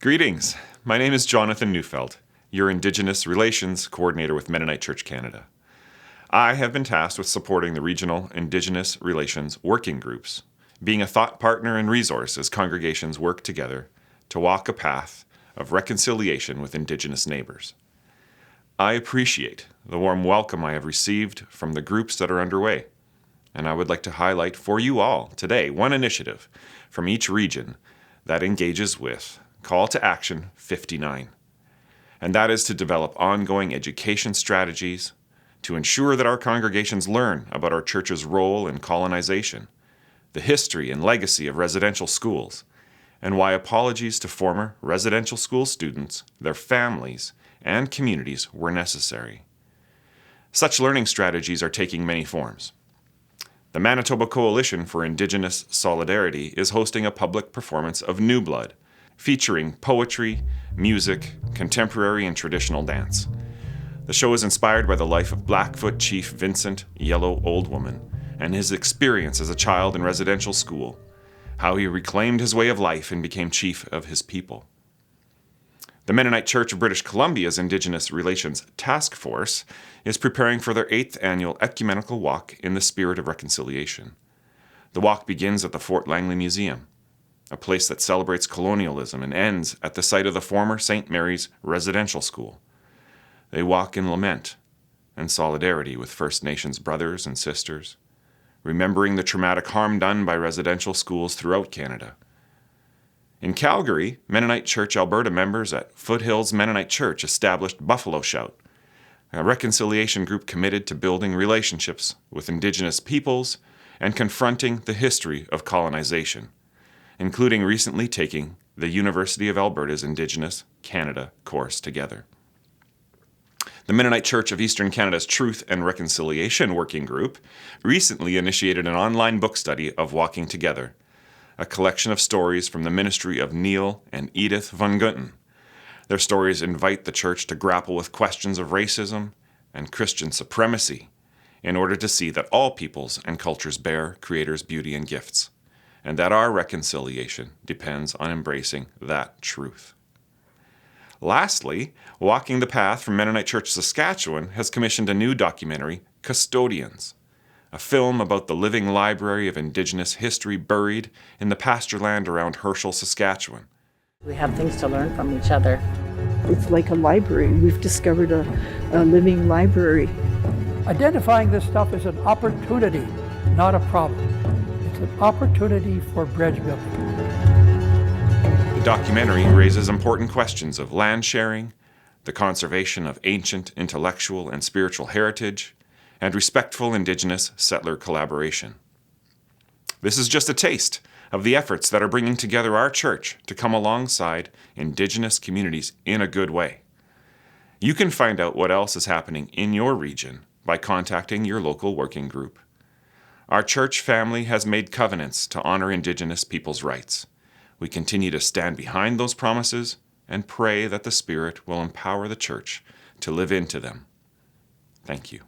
Greetings. My name is Jonathan Neufeld, your Indigenous Relations Coordinator with Mennonite Church Canada. I have been tasked with supporting the regional Indigenous Relations working groups, being a thought partner and resource as congregations work together to walk a path of reconciliation with Indigenous neighbors. I appreciate the warm welcome I have received from the groups that are underway, and I would like to highlight for you all today one initiative from each region that engages with Call to Action 59, and that is to develop ongoing education strategies to ensure that our congregations learn about our church's role in colonization, the history and legacy of residential schools, and why apologies to former residential school students, their families, and communities were necessary. Such learning strategies are taking many forms. The Manitoba Coalition for Indigenous Solidarity is hosting a public performance of New Blood, featuring poetry, music, contemporary and traditional dance. The show is inspired by the life of Blackfoot Chief Vincent Yellow Old Woman and his experience as a child in residential school, how he reclaimed his way of life and became chief of his people. The Mennonite Church of British Columbia's Indigenous Relations Task Force is preparing for their 8th annual ecumenical walk in the spirit of reconciliation. The walk begins at the Fort Langley Museum, a place that celebrates colonialism, and ends at the site of the former St. Mary's Residential School. They walk in lament and solidarity with First Nations brothers and sisters, remembering the traumatic harm done by residential schools throughout Canada. In Calgary, Mennonite Church Alberta members at Foothills Mennonite Church established Buffalo Shout, a reconciliation group committed to building relationships with Indigenous peoples and confronting the history of colonization, including recently taking the University of Alberta's Indigenous Canada course together. The Mennonite Church of Eastern Canada's Truth and Reconciliation Working Group recently initiated an online book study of Walking Together, a collection of stories from the ministry of Neil and Edith Van Gutten. Their stories invite the church to grapple with questions of racism and Christian supremacy in order to see that all peoples and cultures bear Creator's beauty and gifts, and that our reconciliation depends on embracing that truth. Lastly, Walking the Path from Mennonite Church Saskatchewan has commissioned a new documentary, Custodians, a film about the living library of Indigenous history buried in the pasture land around Herschel, Saskatchewan. We have things to learn from each other. It's like a library. We've discovered a living library. Identifying this stuff is an opportunity, not a problem. It's an opportunity for bridge building. The documentary raises important questions of land sharing, the conservation of ancient intellectual and spiritual heritage, and respectful Indigenous settler collaboration. This is just a taste of the efforts that are bringing together our church to come alongside Indigenous communities in a good way. You can find out what else is happening in your region by contacting your local working group. Our church family has made covenants to honor Indigenous people's rights. We continue to stand behind those promises and pray that the Spirit will empower the church to live into them. Thank you.